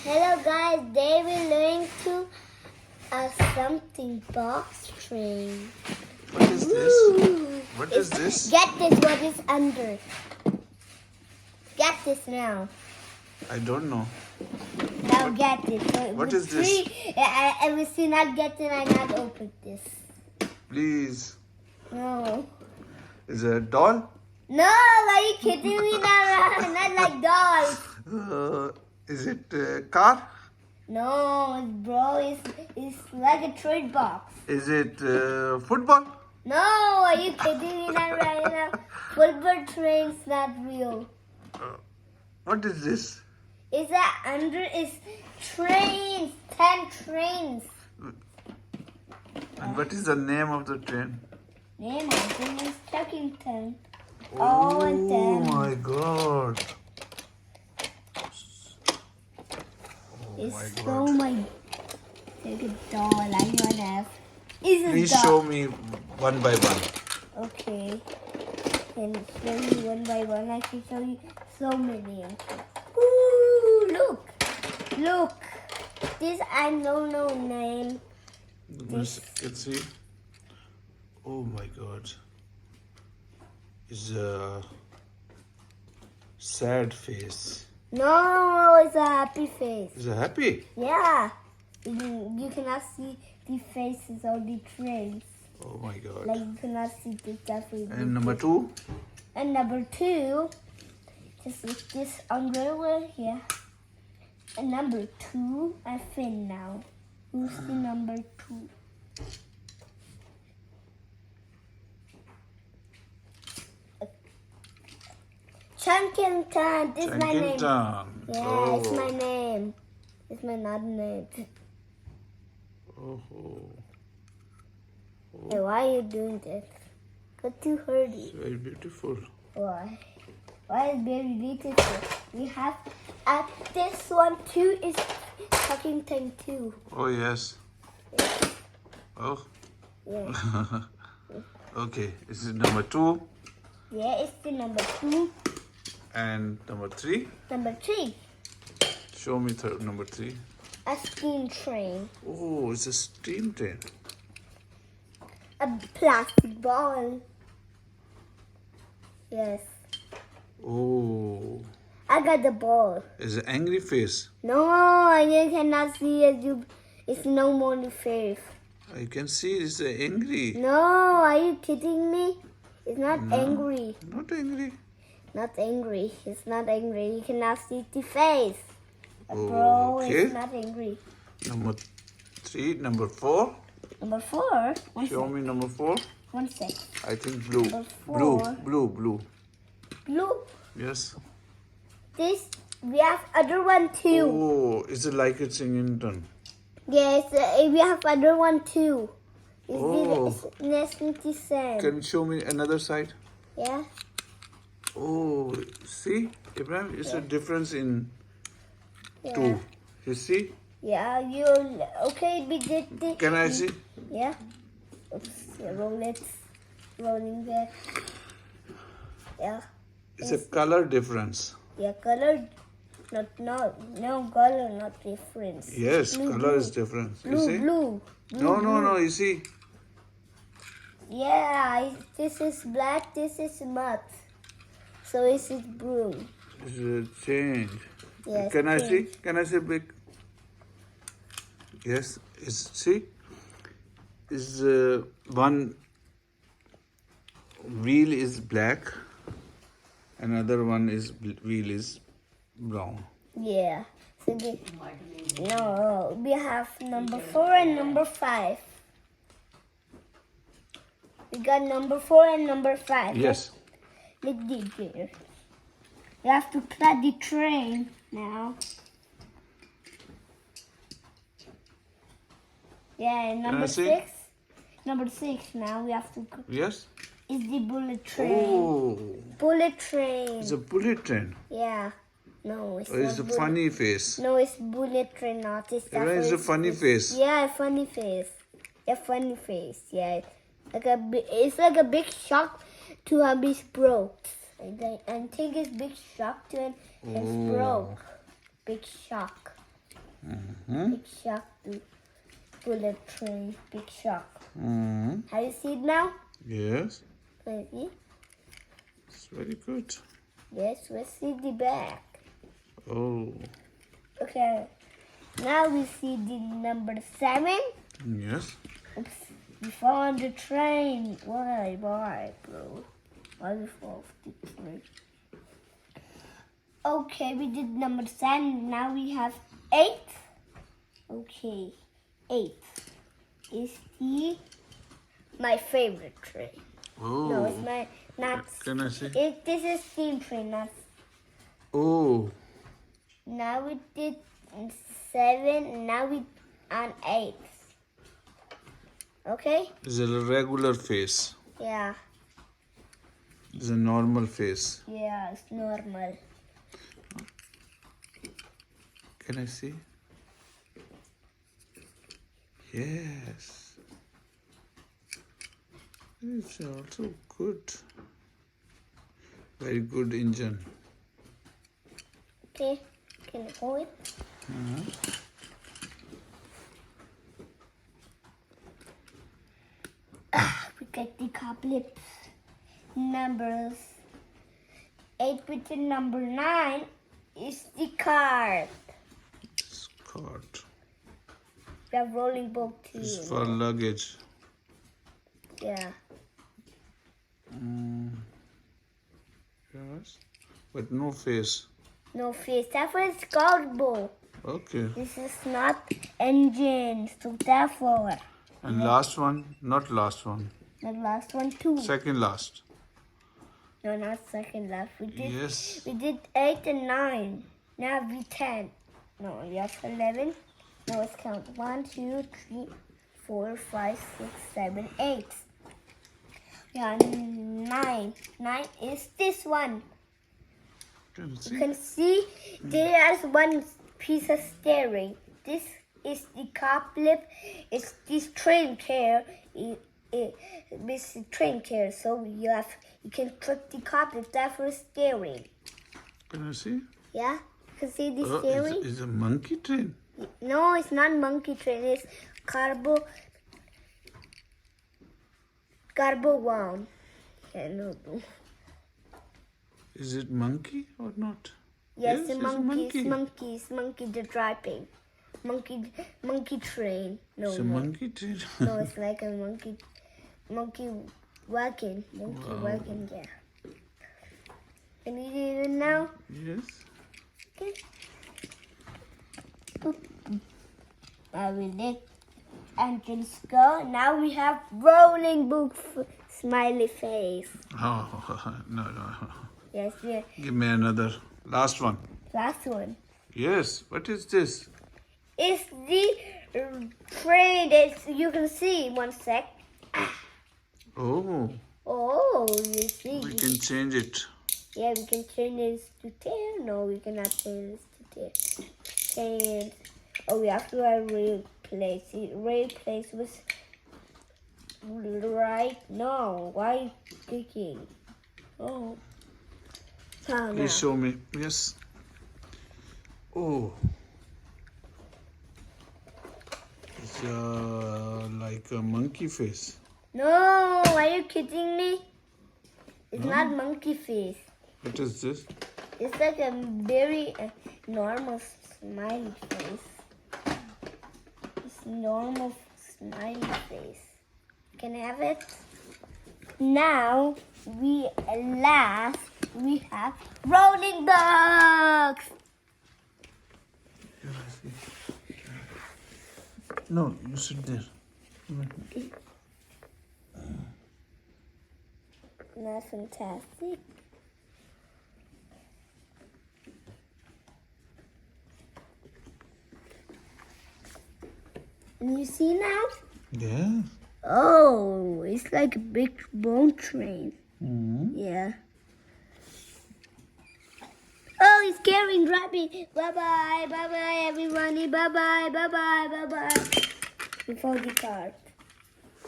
Hello guys, today we're going to a something box train. What is this? Woo! What is this? Get this, what is under? Get this now. I don't know. Now get this. So What with is this? I will see not get it, I not open this. Please. No. Is it a doll? No, are you kidding me? Not like dolls. Is it a car? No, bro, it's like a trade box. Is it football? No, are you kidding me? Not right now. Football train's not real. What is this? Is that under? Is trains? 10 trains. And what is the name of the train? Name of it is Chuggington. Oh, and then my God. it's my so God. my. Take a doll. I want to have. Is a Please doll. show me one by one. Okay. Can show you one by one. I can show you so many. Ooh, look. Look. This I don't know name. Let's see. Oh my God. It's a sad face. No, it's a happy face. Is it happy? Yeah. You cannot see the faces of the trains. Oh my God. Like you cannot see the definitely. And number 2? And number 2, just with this umbrella here. And number 2, I fin now. Who's the number 2? Chuggington. This is my name. Chuggington. Yeah, it's my name. It's my not name. Oh. Hey, why are you doing this? Got too hurry. It's very beautiful. Why? Why is very beautiful? We have this one too is Chuggington too. Oh yes. Oh. Yeah. Okay. This is number 2 Yeah, it's the number 2. and number 3. Number 3, Show me number 3. a steam train. Oh, it's a steam train. A plastic ball. Yes. Oh, I got the ball. it's an angry face. No, you cannot see it. It's no more the face. I can see it's angry. No, are you kidding me? It's not angry. Not angry. Not angry. It's not angry. You cannot see the face. Bro, Okay. it's not angry. Number 3, number 4. Number 4. Show me number 4. 1 sec. I think blue. Number 4. Blue. Blue. Yes. This, we have other one too. Oh, is it like it's Chuggington? Yes, we have other one too. Oh. It's next to the same. Can you show me another side? Yeah. Oh, see, Ibrahim, it's a difference in Yeah. 2. You see? Yeah, you okay? We did the. Can I see? Yeah. Oops. Yeah, roll it. Rolling back. Yeah. It's a color difference. Yeah, color. No color, not difference. Yes, Blue, color blue. is different. You Blue, see? blue. No, you see? Yeah, this is black, this is matte. So this is blue. It's a change. Yes. Can I see? pink. Can I see big? Yes, see? Is one wheel is black, another one is wheel is brown. Yeah. So we have number 4 and number 5. We got number 4 and number 5. Yes. Let's dig here. We have to cut the train now. Yeah, and number I see? 6. Number 6 now we have to. Yes. Is the bullet train. Oh, Bullet train. it's a bullet train. Yeah. No, it's Oh, it's not a bullet. funny face. No, it's bullet train, not. It's It's a funny face. Yeah, funny face. Yeah, funny face. Yeah, it's like a big shock to have this broke. I think it's big shock to it. It's broke. Big shock. Big shock to bullet train. Big shock. Mm-hmm. Have you seen it now? Yes. Maybe. It's very good. Yes, let's see the back. Oh. Okay. Now we see the number 7. Yes. Oops. We found the train. Why, bro? Why we fall off the train? Okay, we did number 7. Now we have 8. Okay, 8 is my favorite train. Oh. No, it's my not. Can I see? This is steam train, not. Oh. Now we did 7. Now we on 8. Okay. It's a regular face. Yeah. It's a normal face. Yeah, it's normal. Can I see? Yes. It's also good. Very good engine. Okay. Can you hold it? We get the couplets. Numbers 8 with the number 9 is the card. It's card. We have rolling book too. It's for luggage. Yeah. Yes. But no face. No face. That was cardboard. Okay. This is not engine, so therefore. And last one? Not last one. The last one too. Second last. No, not second last. Yes. We did 8 and 9. Now we 10. No, we have 11. Now let's count. 1, 2, 3, 4, 5, 6, 7, 8. Yeah, 9. 9 is this one. Can you You see? can see there's one piece of steering. This is the car flip. It's this train car. This is train car. So you can flip the car flip. That's for steering. Can you see? Yeah, you can see the Oh, steering. it's a monkey train. No, it's not monkey train. It's carbo one. Yeah, no. Is it monkey or not? Yes, Yes, the it's a monkey. monkey. It's monkey the driving. Monkey train. No, It's a monkey train. no, it's like a monkey wagon. Monkey Wow. wagon, yeah. Can you do it now? Yes. Okay. I will let engines go. Now we have rolling book smiley face. Oh, no. Yes, the Give me another. Last one. last one. Yes. What is this? It's the train that you can see. 1 sec. Oh, Oh, you see. we can change it. Yeah, we can change this to tail. No, we cannot change this to tail. Change. Oh, we have to replace it. Replace was right. No, why clicking? Oh. Oh, no. Please show me. Yes. Oh. It's like a monkey face. No, are you kidding me? It's No. not monkey face. What is this? It's like a very normal smiley face. It's normal smiley face. Can I have it? Now we have rolling dogs. Here I see. No, you sit there. That's fantastic. And you see now? Yeah. Oh, it's like a big bone train. Mm-hmm. Yeah. Oh, he's carrying Rabbit. Bye-bye, bye-bye, everybody. Bye-bye, bye-bye, bye-bye. Before the car.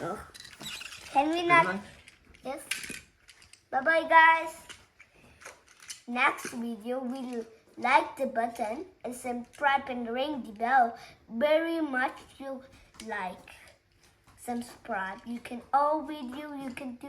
Oh. Can we not? Goodbye. Yes. Bye-bye, guys. Next video, we'll like the button and subscribe and ring the bell. Very much you like. Subscribe. You can all video you can do